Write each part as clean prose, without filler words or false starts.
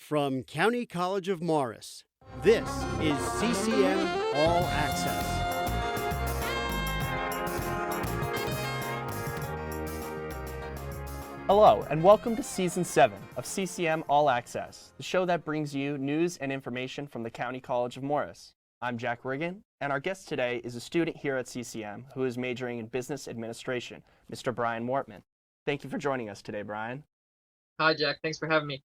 From County College of Morris, this is CCM All Access. Hello, and welcome to Season 7 of CCM All Access, the show that brings you news and information from the County College of Morris. I'm Jack Riggin, and our guest today is a student here at CCM who is majoring in Business Administration, Mr. Bryan Wartman. Thank you for joining us today, Bryan. Hi, Jack. Thanks for having me.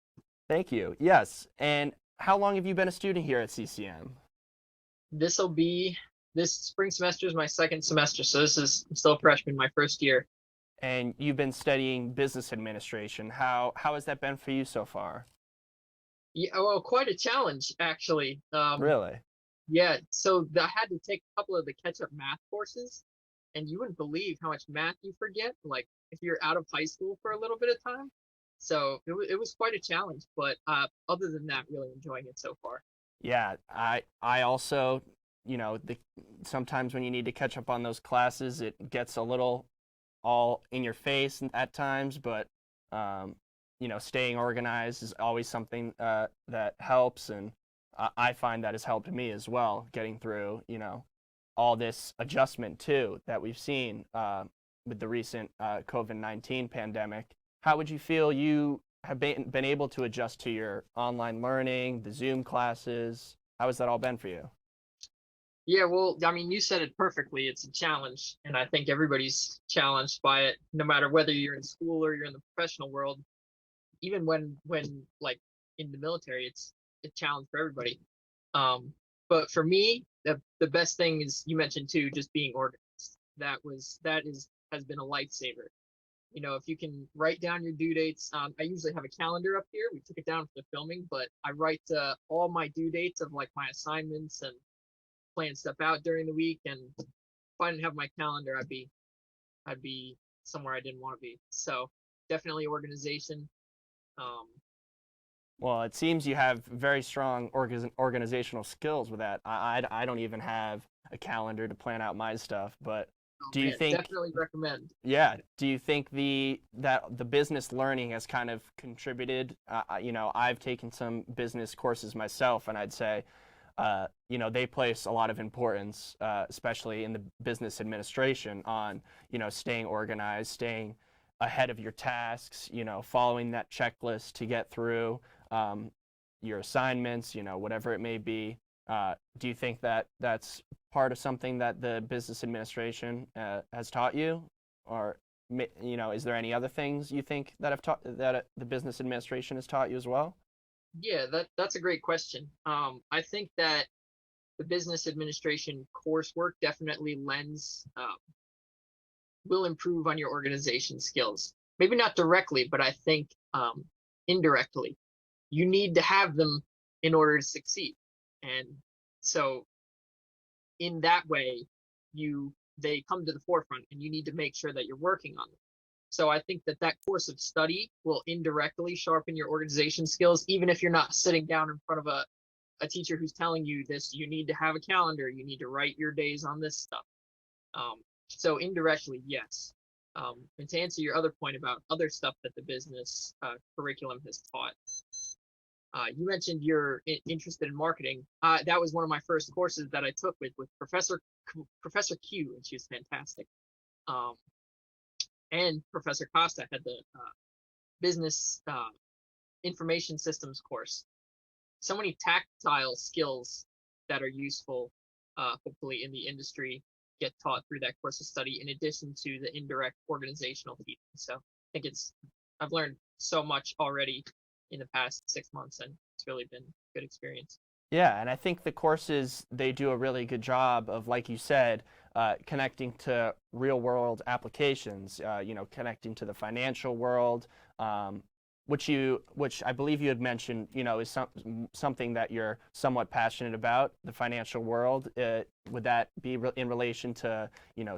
Thank you. Yes, and how long have you been a student here at CCM? This spring semester is my second semester, so I'm still a freshman, my first year. And you've been studying Business Administration. How has that been for you so far? Yeah, well, quite a challenge, actually. Really? Yeah, so I had to take a couple of the catch-up math courses, and you wouldn't believe how much math you forget, like if you're out of high school for a little bit of time. So it was quite a challenge, but other than that, really enjoying it so far. Yeah, I also, sometimes when you need to catch up on those classes, it gets a little all in your face at times, but staying organized is always something that helps, and I find that has helped me as well, getting through, all this adjustment too that we've seen with the recent COVID-19 pandemic. How would you feel you have been able to adjust to your online learning, the Zoom classes? How has that all been for you? Yeah, well, I mean, you said it perfectly. It's a challenge, and I think everybody's challenged by it, no matter whether you're in school or you're in the professional world. Even when like in the military, it's a challenge for everybody. But for me, the best thing is you mentioned too, just being organized. Has been a lifesaver. If you can write down your due dates. I usually have a calendar up here. We took it down for the filming, but I write all my due dates of like my assignments and plan stuff out during the week. And if I didn't have my calendar, I'd be somewhere I didn't want to be. So definitely organization. Um, Well, it seems you have very strong organizational skills with that. I don't even have a calendar to plan out my stuff, but oh do you man, think, definitely recommend. yeah, do you think that the business learning has kind of contributed? I've taken some business courses myself, and I'd say, they place a lot of importance, especially in the business administration, on, staying organized, staying ahead of your tasks, following that checklist to get through your assignments, whatever it may be. Do you think that that's part of something that the business administration has taught you, or is there any other things you think that the business administration has taught you as well? Yeah, that's a great question. I think that the business administration coursework definitely will improve on your organization skills. Maybe not directly, but I think indirectly. You need to have them in order to succeed. And so in that way, they come to the forefront, and you need to make sure that you're working on them. So I think that course of study will indirectly sharpen your organization skills, even if you're not sitting down in front of a teacher who's telling you this. You need to have a calendar. You need to write your days on this stuff. So indirectly, yes. And to answer your other point about other stuff that the business curriculum has taught, you mentioned you're interested in marketing. That was one of my first courses that I took with Professor Q, and she was fantastic. And Professor Costa had the business information systems course. So many tactile skills that are useful, hopefully in the industry, get taught through that course of study, in addition to the indirect organizational teaching. So I think I've learned so much already in the past 6 months, and it's really been a good experience. Yeah, and I think the courses, they do a really good job of, like you said, connecting to real world applications, connecting to the financial world, which I believe you had mentioned, is something that you're somewhat passionate about, the financial world. Would that be in relation to,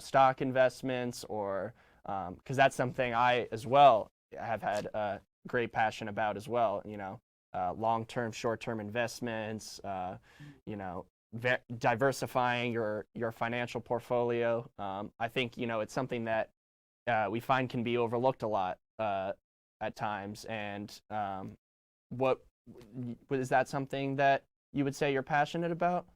stock investments, or, because that's something I as well have had a great passion about as well, long-term, short-term investments, diversifying your financial portfolio. I think, it's something that we find can be overlooked a lot at times. And what is that something that you would say you're passionate about?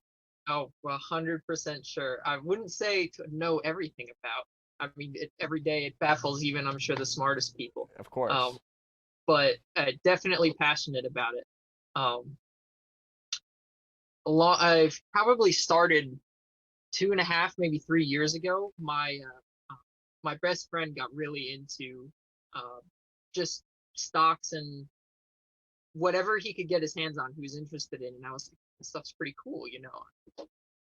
Oh, 100% sure. I wouldn't say to know everything about. I mean, every day it baffles even, I'm sure, the smartest people. Of Um, course. but definitely passionate about it. Um, I've probably started 2.5, maybe 3 years ago. My best friend got really into uh, just stocks and whatever he could get his hands on, he was interested in, and I was like, this stuff's pretty cool, you know.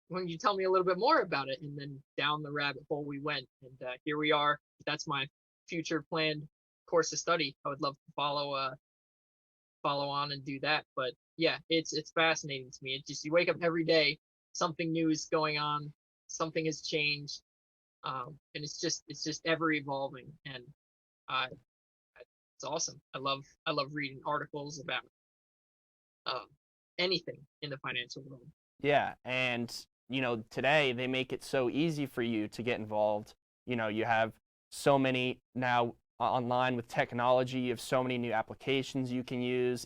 Why don't you tell me a little bit more about it? And then down the rabbit hole we went, and here we are. That's my future planned course of study. I would love to follow on and do that. But yeah, it's fascinating to me. It's just you wake up every day, something new is going on, something has changed, and it's just ever evolving, and uh, it's awesome. I love reading articles about um, anything in the financial world. Yeah, and today they make it so easy for you to get involved. You have so many now online with technology. You have so many new applications you can use.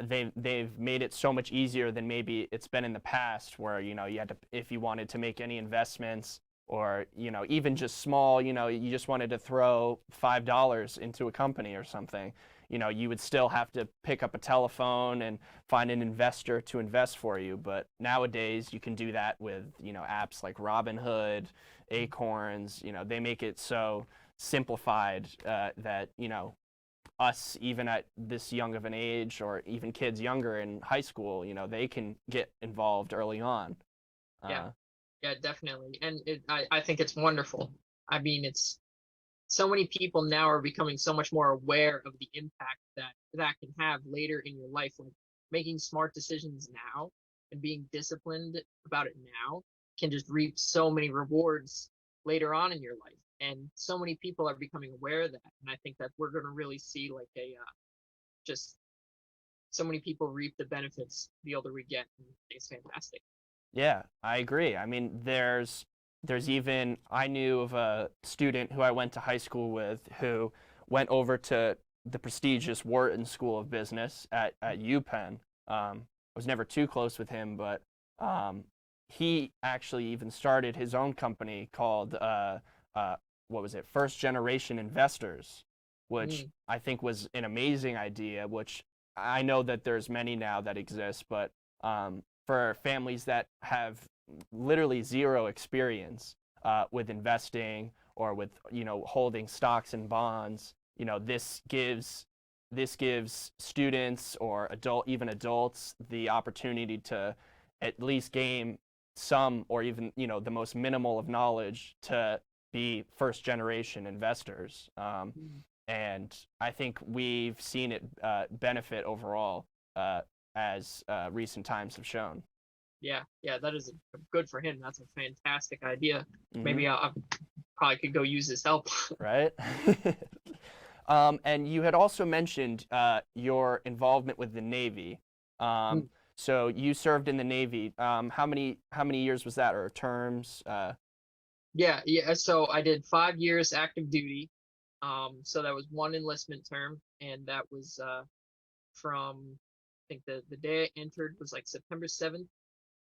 They've made it so much easier than maybe it's been in the past, where you had to, if you wanted to make any investments, or even just small, you just wanted to throw $5 into a company or something. You would still have to pick up a telephone and find an investor to invest for you. But nowadays you can do that with apps like Robinhood, Acorns. They make it so simplified that us, even at this young of an age, or even kids younger in high school, they can get involved early on. Yeah, uh, yeah, definitely. And I think it's wonderful. I mean, it's so many people now are becoming so much more aware of the impact that can have later in your life. Like making smart decisions now and being disciplined about it now can just reap so many rewards later on in your life. And so many people are becoming aware of that. And I think that we're going to really see like just so many people reap the benefits the older we get. And it's fantastic. Yeah, I agree. I mean, there's even, I knew of a student who I went to high school with who went over to the prestigious Wharton School of Business at UPenn. I was never too close with him, but um, he actually even started his own company called uh, what was it? First Generation Investors, which Mm, I think was an amazing idea. Which I know that there's many now that exist, but for families that have literally zero experience with investing, or with holding stocks and bonds. This gives students, or even adults, the opportunity to at least gain some, or even the most minimal of knowledge, to be first generation investors. mm. And I think we've seen it benefit overall, uh, as recent times have shown. Yeah, yeah, that is good for him. That's a fantastic idea. Hmm. Maybe I probably could go use his help. Right? And you had also mentioned your involvement with the Navy. Um, Mm. so you served in the Navy. How many years was that, or terms? Yeah, yeah. So I did 5 years active duty. So that was one enlistment term, and that was from I think the day I entered was like September 7th,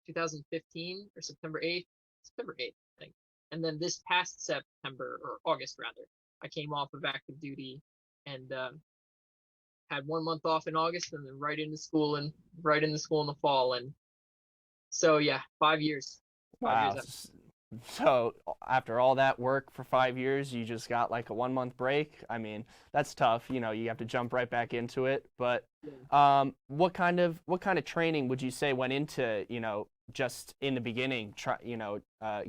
2015, or September 8th, I think. And then this past September, or August rather, I came off of active duty and had 1 month off in August, and then right into school in the fall. And so yeah, 5 years, 5 years. Wow. So after all that work for 5 years, you just got like a 1 month break. I mean, that's tough. You have to jump right back into it. But Yeah. what kind of training would you say went into just in the beginning,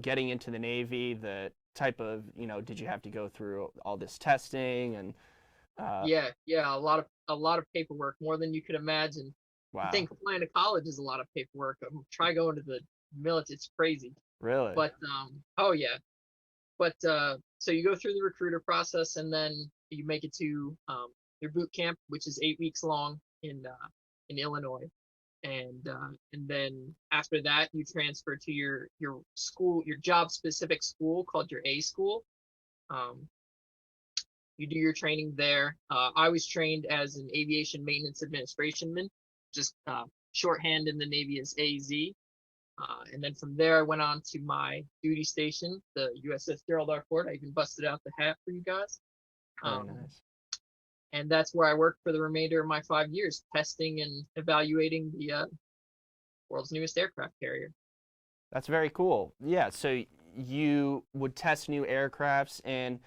getting into the Navy? The type of did you have to go through all this testing and Yeah, yeah, a lot of paperwork, more than you could imagine. You wow, think applying to college is a lot of paperwork. Try going to the military, it's crazy. really? But oh yeah. But so you go through the recruiter process, and then you make it to your boot camp, which is 8 weeks long in Illinois. And then after that, you transfer to your school, your job specific school called your A school. Um, you do your training there. I was trained as an aviation maintenance administration man, just shorthand in the Navy as AZ. And then from there, I went on to my duty station, the USS Gerald R. Ford. I even busted out the hat for you guys. Very nice. And that's where I worked for the remainder of my 5 years, testing and evaluating the world's newest aircraft carrier. That's very cool. Yeah, so you would test new aircrafts, and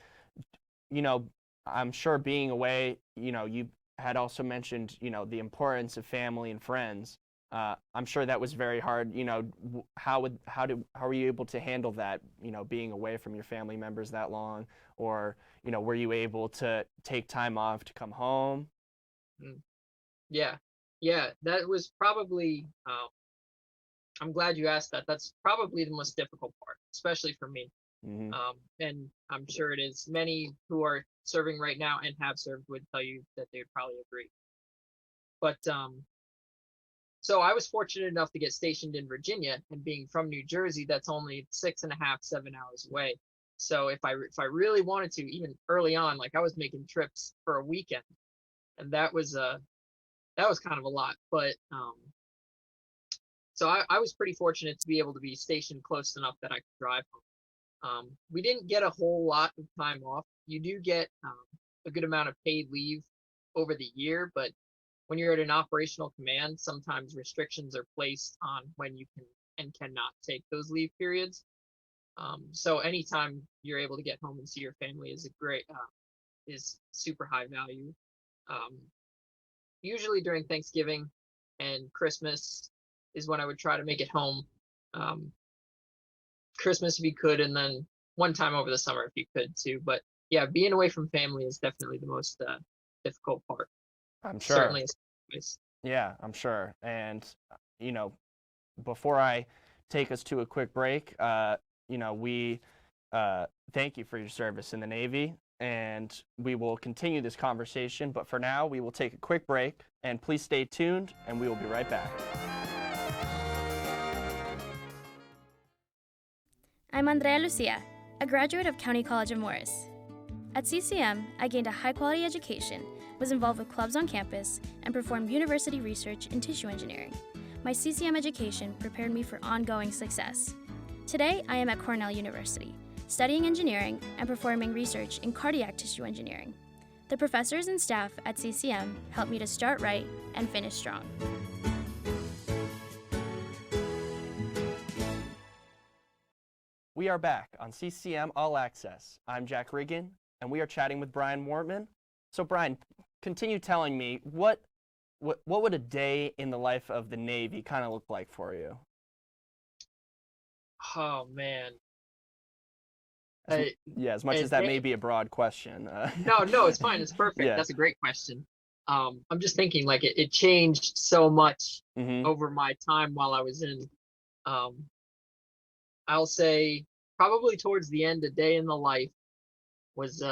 I'm sure being away, you had also mentioned, the importance of family and friends. I'm sure that was very hard. How were you able to handle that? Being away from your family members that long, or were you able to take time off to come home? Yeah, that was probably. I'm glad you asked that. That's probably the most difficult part, especially for me. Mm-hmm. And I'm sure it is. Many who are serving right now and have served would tell you that they would probably agree. But so I was fortunate enough to get stationed in Virginia, and being from New Jersey, that's only 6.5, 7 hours away. So if I really wanted to, even early on, like I was making trips for a weekend, and that was kind of a lot. But so I was pretty fortunate to be able to be stationed close enough that I could drive home. We didn't get a whole lot of time off. You do get a good amount of paid leave over the year, but when you're at an operational command, sometimes restrictions are placed on when you can and cannot take those leave periods. So anytime you're able to get home and see your family is is super high value. Usually during Thanksgiving and Christmas is when I would try to make it home. Christmas if you could, and then one time over the summer if you could too. But yeah, being away from family is definitely the most difficult part. I'm sure. Certainly. Yeah, I'm sure. And before I take us to a quick break, we thank you for your service in the Navy, and we will continue this conversation. But for now, we will take a quick break, and please stay tuned, and we will be right back. I'm Andrea Lucia, a graduate of County College of Morris. At CCM, I gained a high-quality education, was involved with clubs on campus, and performed university research in tissue engineering. My CCM education prepared me for ongoing success. Today, I am at Cornell University, studying engineering and performing research in cardiac tissue engineering. The professors and staff at CCM helped me to start right and finish strong. We are back on CCM All Access. I'm Jack Riggin, and we are chatting with Bryan Wartman. So Bryan, continue telling me, what would a day in the life of the Navy kind of look like for you? Oh man. As much as that may be a broad question. No, it's fine. It's perfect. Yeah. That's a great question. I'm just thinking like it changed so much over my time while I was in. I'll say probably towards the end, a day in the life was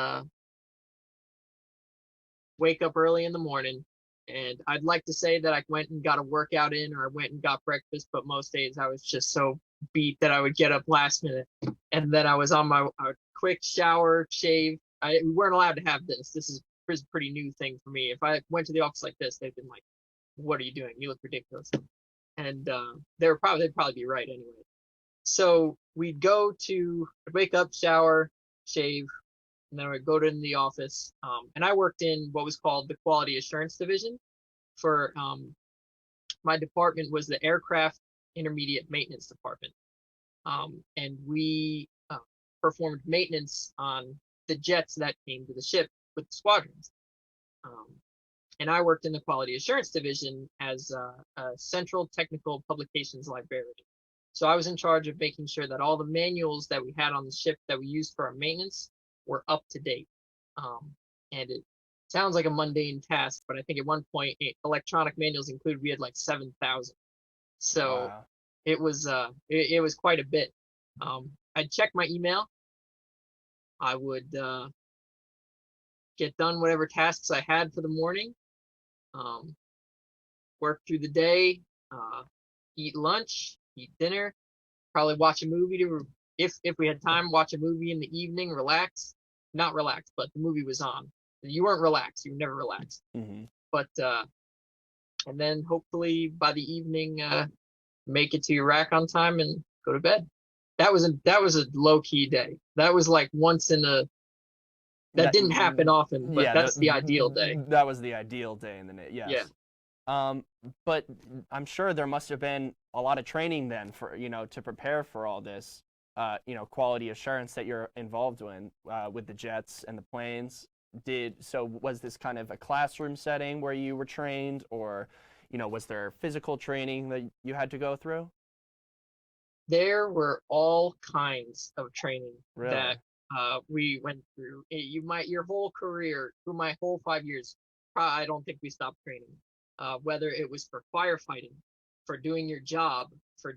wake up early in the morning, and I'd like to say that I went and got a workout in or I went and got breakfast, but most days I was just so beat that I would get up last minute, and then I was on my quick shower, shave. We weren't allowed to have this. This is a pretty new thing for me. If I went to the office like this, they'd been like, "What are you doing? You look ridiculous." And they'd probably be right anyway. So we'd wake up, shower, shave, and then I'd go to the office. And I worked in what was called the Quality Assurance Division. For my department was the Aircraft Intermediate Maintenance Department. And we performed maintenance on the jets that came to the ship with the squadrons. And I worked in the Quality Assurance Division as a Central Technical Publications Librarian. So I was in charge of making sure that all the manuals that we had on the ship that we used for our maintenance were up to date. And it sounds like a mundane task, but I think at one point, electronic manuals included, we had like 7,000. So wow. It was quite a bit. I'd check my email. I would get done whatever tasks I had for the morning, work through the day, eat lunch, eat dinner, probably watch a movie if we had time, watch a movie in the evening, relax. Not relax, but the movie was on. You weren't relaxed. You were never relaxed. But and then hopefully by the evening, make it to your rack on time and go to bed. That was a low key day. That was like once in a that That didn't happen often, but yeah, that's the ideal day. that was the ideal day in the Yeah. yes. But I'm sure there must have been a lot of training then for to prepare for all this, quality assurance that you're involved in with the jets and the planes. Was this kind of a classroom setting where you were trained, or was there physical training that you had to go through? There were all kinds of training Really? that we went through. Your whole career, through my whole 5 years, I don't think we stopped training. Whether it was for firefighting, for doing your job, for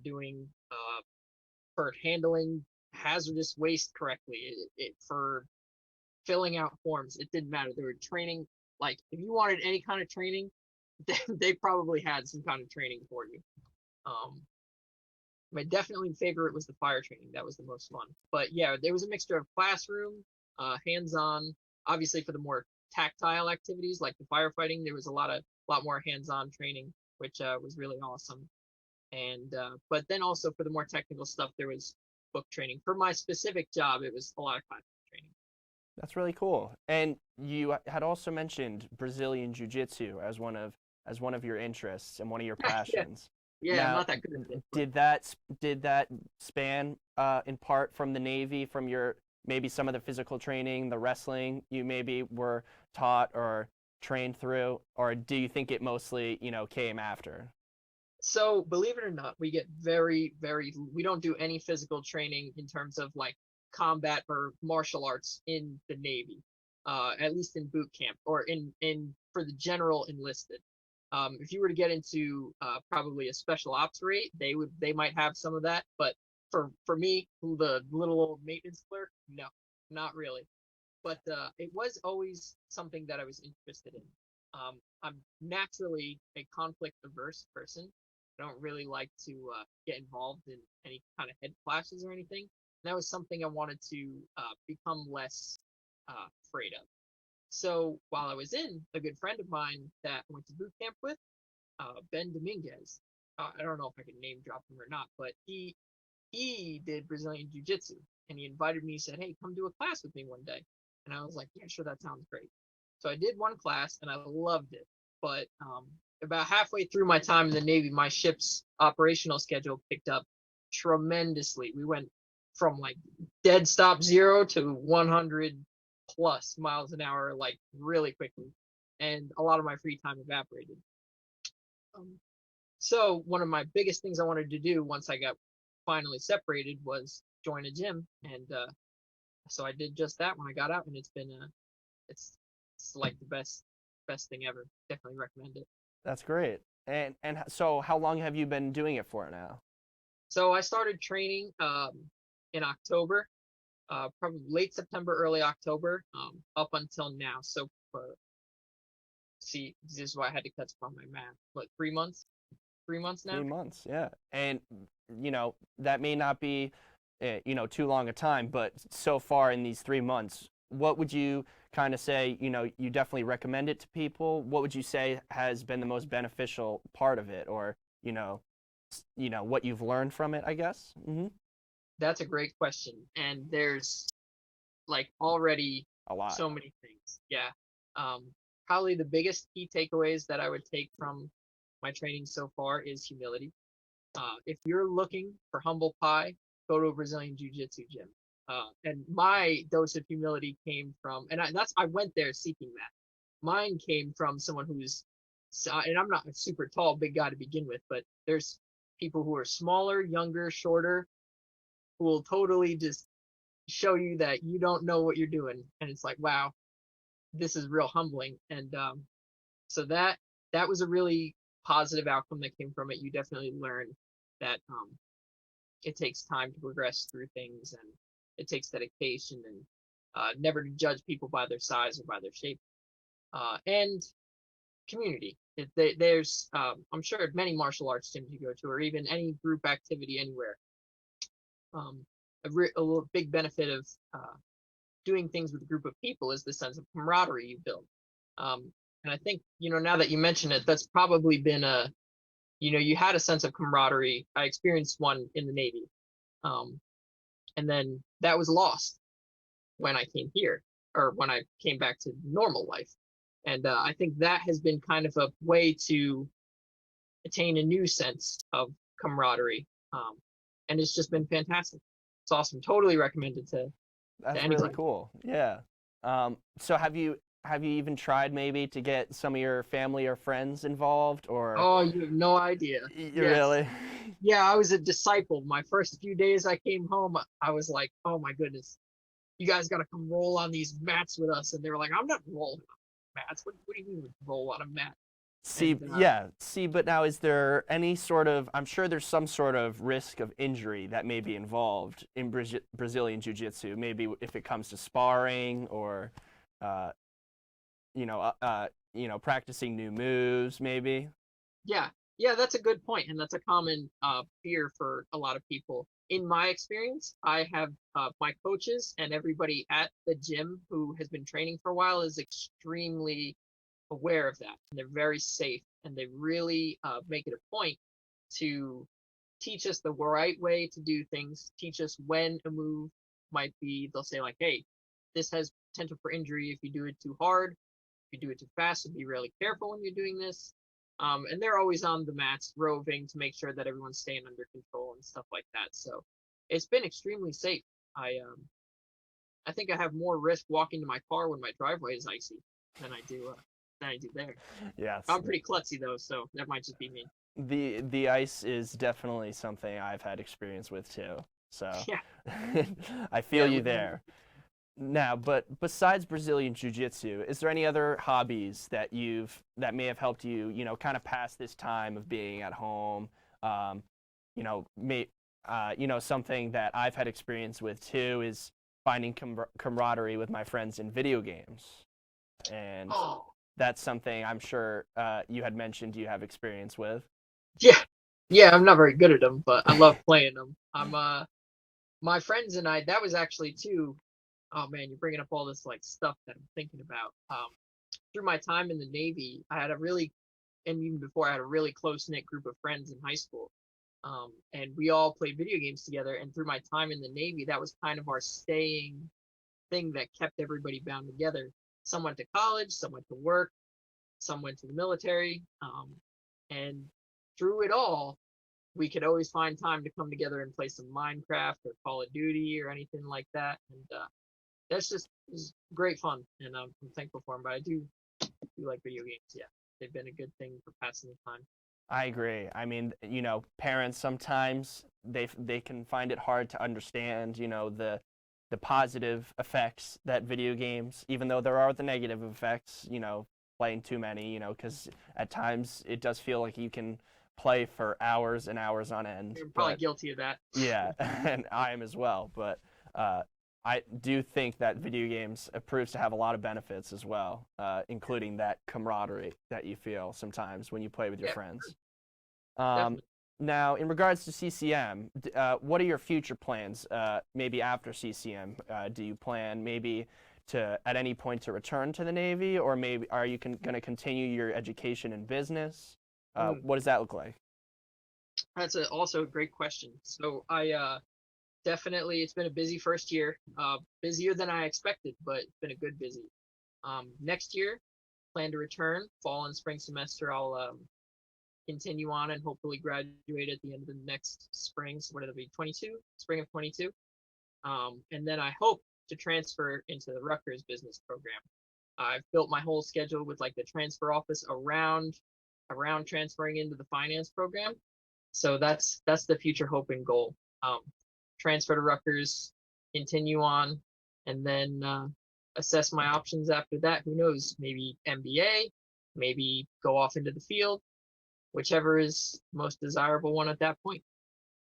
handling hazardous waste correctly, for filling out forms, it didn't matter. They were training. Like if you wanted any kind of training, they probably had some kind of training for you. My definitely favorite was the fire training. That was the most fun. But yeah, there was a mixture of classroom, hands-on. Obviously, for the more tactile activities like the firefighting, there was a lot more hands-on training, which was really awesome. And but then also for the more technical stuff, there was book training. For my specific job, it was a lot of classroom training. That's really cool. And you had also mentioned Brazilian Jiu Jitsu as one of your interests and one of your Yeah, passions. yeah, I'm Now, not that good at it, but did that span in part from the Navy, from your maybe some of the physical training, the wrestling you maybe were taught or trained through, or do you think it mostly came after? so believe it or not, we get we don't do any physical training in terms of like combat or martial arts in the Navy, at least in boot camp or in for the general enlisted. If you were to get into probably a special ops rate, they might have some of that, but for me, the little old maintenance clerk, no, not really. But it was always something that I was interested in. I'm naturally a conflict averse person. I don't really like to get involved in any kind of head clashes or anything. And that was something I wanted to become less afraid of. So while I was in, a good friend of mine that I went to boot camp with, Ben Dominguez. I don't know if I can name drop him or not, but he did Brazilian Jiu Jitsu, and he invited me. He said, "Hey, come do a class with me one day." And I was like, "Yeah, sure, that sounds great." So I did one class, and I loved it. But about halfway through my time in the Navy, my ship's operational schedule picked up tremendously. We went from like dead stop zero to 100 plus miles an hour, like really quickly, and a lot of my free time evaporated. Um, so one of my biggest things I wanted to do once I got finally separated was join a gym, and so I did just that when I got out, and it's it's like the best thing ever. Definitely recommend it. That's great. And so how long have you been doing it for now? So I started training in October, probably late September, early October, up until now. So see, this is why I had to cut on my math. What, 3 months? 3 months now? 3 months, yeah. And that may not be too long a time, but so far in these 3 months, what would you kind of say, you definitely recommend it to people? What would you say has been the most beneficial part of it, or what you've learned from it, I guess? That's a great question. And there's like already A lot. so many things. Yeah. Um, Probably the biggest key takeaways that I would take from my training so far is humility. If you're looking for humble pie, go to a Brazilian Jiu Jitsu gym. And my dose of humility came from, and I went there seeking that. Mine came from someone and I'm not a super tall, big guy to begin with, but there's people who are smaller, younger, shorter, who will totally just show you that you don't know what you're doing. And it's like, wow, this is real humbling. And so that was a really positive outcome that came from it. You definitely learn that it takes time to progress through things, and it takes dedication, and never to judge people by their size or by their shape, and community. There's I'm sure many martial arts gyms you go to, or even any group activity anywhere. Um, a big benefit of doing things with a group of people is the sense of camaraderie you build. And I think, now that you mention it, that's probably been you had a sense of camaraderie. I experienced one in the Navy. Um, and then that was lost when I came here, or when I came back to normal life. And I think that has been kind of a way to attain a new sense of camaraderie. And it's just been fantastic. It's awesome. Totally recommended to That's really anybody. cool. Yeah. So have you even tried maybe to get some of your family or friends involved, or Oh, you have no idea. Yes. really? Yeah, I was a disciple. My first few days I came home, I was like, oh my goodness, you guys got to come roll on these mats with us. And they were like, I'm not rolling on mats. What do you mean roll on a mat? See, And yeah, see, but now is there any sort of, I'm sure there's some sort of risk of injury that may be involved in Brazilian Jiu-Jitsu, maybe if it comes to sparring or, uh, practicing new moves, maybe. yeah, yeah, that's a good point, and that's a common fear for a lot of people. In my experience, I have my coaches and everybody at the gym who has been training for a while is extremely aware of that, and they're very safe, and they really make it a point to teach us the right way to do things, teach us when a move might be. They'll say like, hey, this has potential for injury if you do it too hard, if you do it too fast, so be really careful when you're doing this. And they're always on the mats roving to make sure that everyone's staying under control and stuff like that. So it's been extremely safe. I think I have more risk walking to my car when my driveway is icy than I do there. Yes, I'm pretty klutzy though, so that might just be me. the ice is definitely something I've had experience with too. So Yeah, I feel yeah. you there. Now, but besides Brazilian Jiu-Jitsu, is there any other hobbies that may have helped you, kind of pass this time of being at home? Um, you know, may, something that I've had experience with too is finding camaraderie with my friends in video games, and Oh, that's something I'm sure you had mentioned you have experience with. yeah, yeah. I'm not very good at them, but I love playing them. My friends and I. That was actually too. Oh man, you're bringing up all this like stuff that I'm thinking about. Through my time in the Navy, I had a really, and even before, I had a really close knit group of friends in high school. And we all played video games together. And through my time in the Navy, that was kind of our staying thing that kept everybody bound together. Some went to college, some went to work, some went to the military. And through it all, we could always find time to come together and play some Minecraft or Call of Duty or anything like that. And that's just is great fun. And I'm thankful for them. But I do like video games. Yeah, they've been a good thing for passing the time. I agree. I mean, parents sometimes they can find it hard to understand, the positive effects that video games, even though there are the negative effects, playing too many, because at times it does feel like you can play for hours and hours on end. I'm probably But guilty of that. yeah, and I am as well. But uh, I do think that video games proves to have a lot of benefits as well, including that camaraderie that you feel sometimes when you play with your Yeah, friends. Um, definitely. Now, in regards to CCM, what are your future plans? Maybe after CCM, do you plan maybe to at any point to return to the Navy, or maybe are you going to continue your education in business? Mm, What does that look like? that's also a great question. So I definitely it's been a busy first year, busier than I expected, but it's been a good busy. Next year, plan to return fall and spring semester. I'll continue on and hopefully graduate at the end of the next spring. So what it'll be 22, spring of 22. And then I hope to transfer into the Rutgers business program. I've built my whole schedule with like the transfer office around transferring into the finance program. So that's the future hope and goal. Um, Transfer to Rutgers, continue on, and then assess my options after that. Who knows? Maybe MBA, maybe go off into the field, whichever is most desirable one at that point.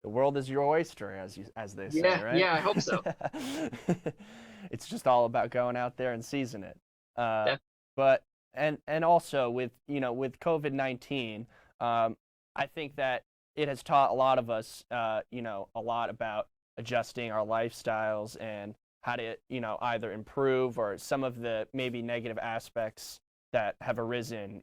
The world is your oyster, as they say, Yeah, right? yeah, I hope so. It's just all about going out there and seizing it. Uh, Def- but and also with COVID-19, I think that it has taught a lot of us, a lot about adjusting our lifestyles and how to, either improve or some of the maybe negative aspects that have arisen.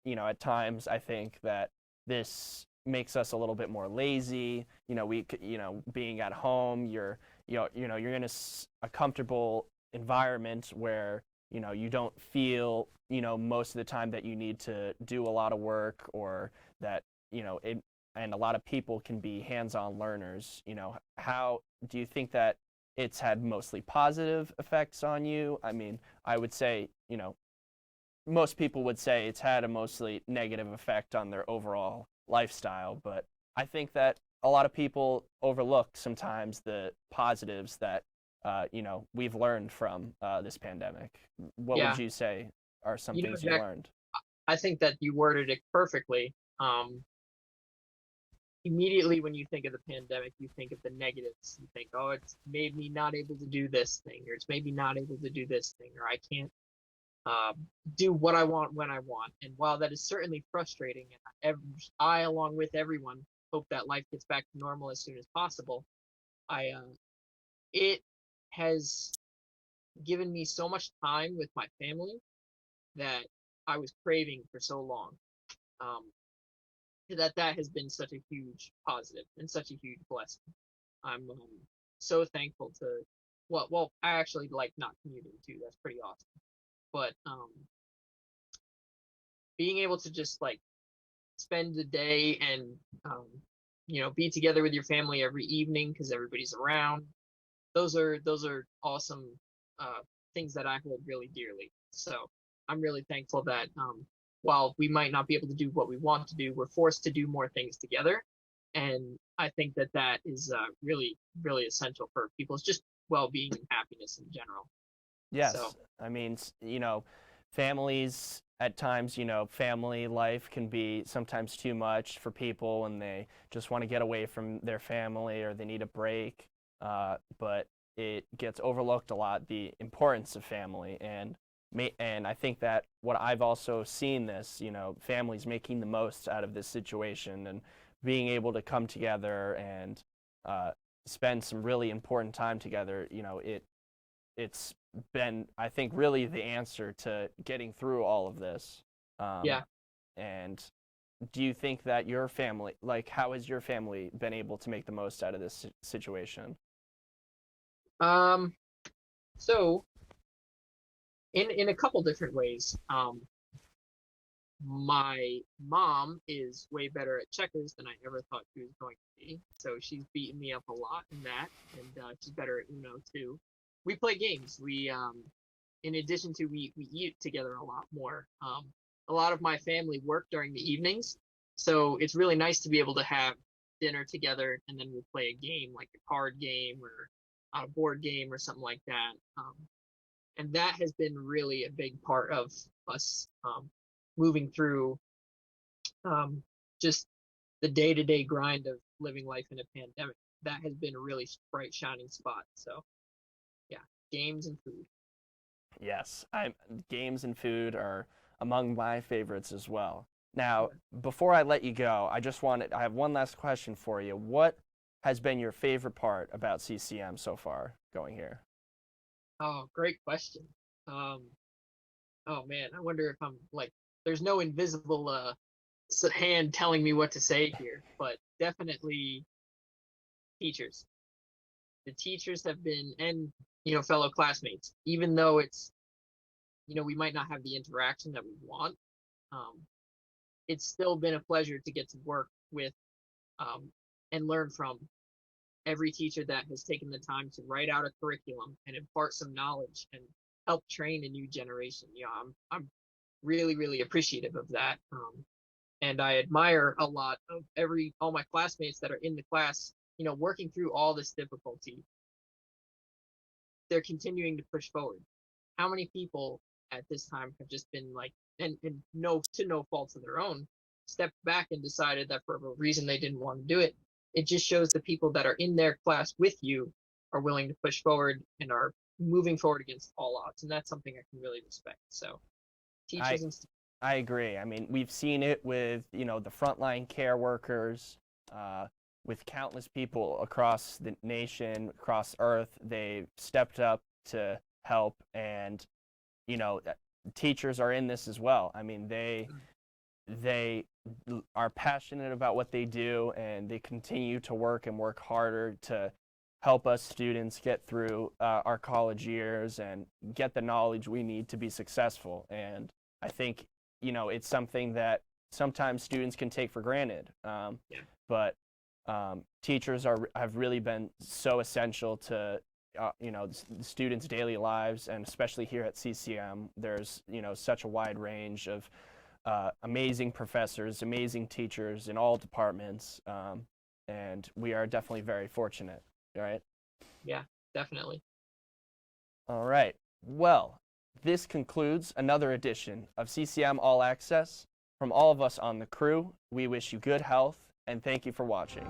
At times I think that this makes us a little bit more lazy. Being at home, you're in a comfortable environment where you don't feel most of the time that you need to do a lot of work, or that it and a lot of people can be hands-on learners. How do you think that it's had mostly positive effects on you? I mean, I would say, most people would say it's had a mostly negative effect on their overall lifestyle, but I think that a lot of people overlook sometimes the positives that we've learned from this pandemic. What Yeah, would you say are some things you Jack, learned? I think that you worded it perfectly. Immediately when you think of the pandemic, you think of the negatives. You think, oh, it's made me not able to do this thing, or it's made me not able to do this thing, or I can't uh, do what I want when I want. And while that is certainly frustrating, and I, along with everyone, hope that life gets back to normal as soon as possible. It has given me so much time with my family that I was craving for so long. Um, that has been such a huge positive and such a huge blessing. I'm so thankful to. Well, I actually like not commuting too. That's pretty awesome. But being able to just like spend the day and um, be together with your family every evening because everybody's around. Those are awesome things that I hold really dearly. So I'm really thankful that while we might not be able to do what we want to do, we're forced to do more things together, and I think that that is really really essential for people's just well-being and happiness in general. So Yes, I mean, families at times, family life can be sometimes too much for people, and they just want to get away from their family or they need a break. But it gets overlooked a lot, the importance of family, and I think that what I've also seen this, families making the most out of this situation and being able to come together and uh, spend some really important time together. It's been, I think, really the answer to getting through all of this. Um, yeah. and do you think that your family, like, how has your family been able to make the most out of this situation? Um. So in a couple different ways. My mom is way better at checkers than I ever thought she was going to be. So she's beaten me up a lot in that, and she's better at Uno too. We play games. In addition to we eat together a lot more. A lot of my family work during the evenings, so it's really nice to be able to have dinner together, and then we'll play a game like a card game or a board game or something like that. And that has been really a big part of us moving through um, just the day-to-day grind of living life in a pandemic. That has been a really bright shining spot. So yeah, games and food. Yes, games and food are among my favorites as well. Now, before I let you go, I have one last question for you. What has been your favorite part about CCM so far going here? Oh, great question. um, oh man, I wonder if I'm like, there's no invisible hand telling me what to say here, but definitely teachers. The teachers have been, and fellow classmates, even though it's, we might not have the interaction that we want. um, it's still been a pleasure to get to work with um, and learn from every teacher that has taken the time to write out a curriculum and impart some knowledge and help train a new generation. I'm really really appreciative of that, and I admire a lot of every all my classmates that are in the class, working through all this difficulty. They're continuing to push forward. How many people at this time have just been like, and no, to no fault of their own, stepped back and decided that for a reason they didn't want to do it. It just shows the people that are in their class with you are willing to push forward and are moving forward against all odds, and that's something I can really respect. So I teachers and I agree. I mean, we've seen it with, the frontline care workers, uh, with countless people across the nation, across Earth. They've stepped up to help, and teachers are in this as well. I mean, they are passionate about what they do, and they continue to work harder to help us students get through our college years and get the knowledge we need to be successful. And I think, it's something that sometimes students can take for granted. But teachers have really been so essential to the students' daily lives, and especially here at CCM, there's such a wide range of amazing professors, amazing teachers in all departments, and we are definitely very fortunate. Right? Yeah, definitely. All right. Well, this concludes another edition of CCM All Access. From all of us on the crew, we wish you good health and thank you for watching.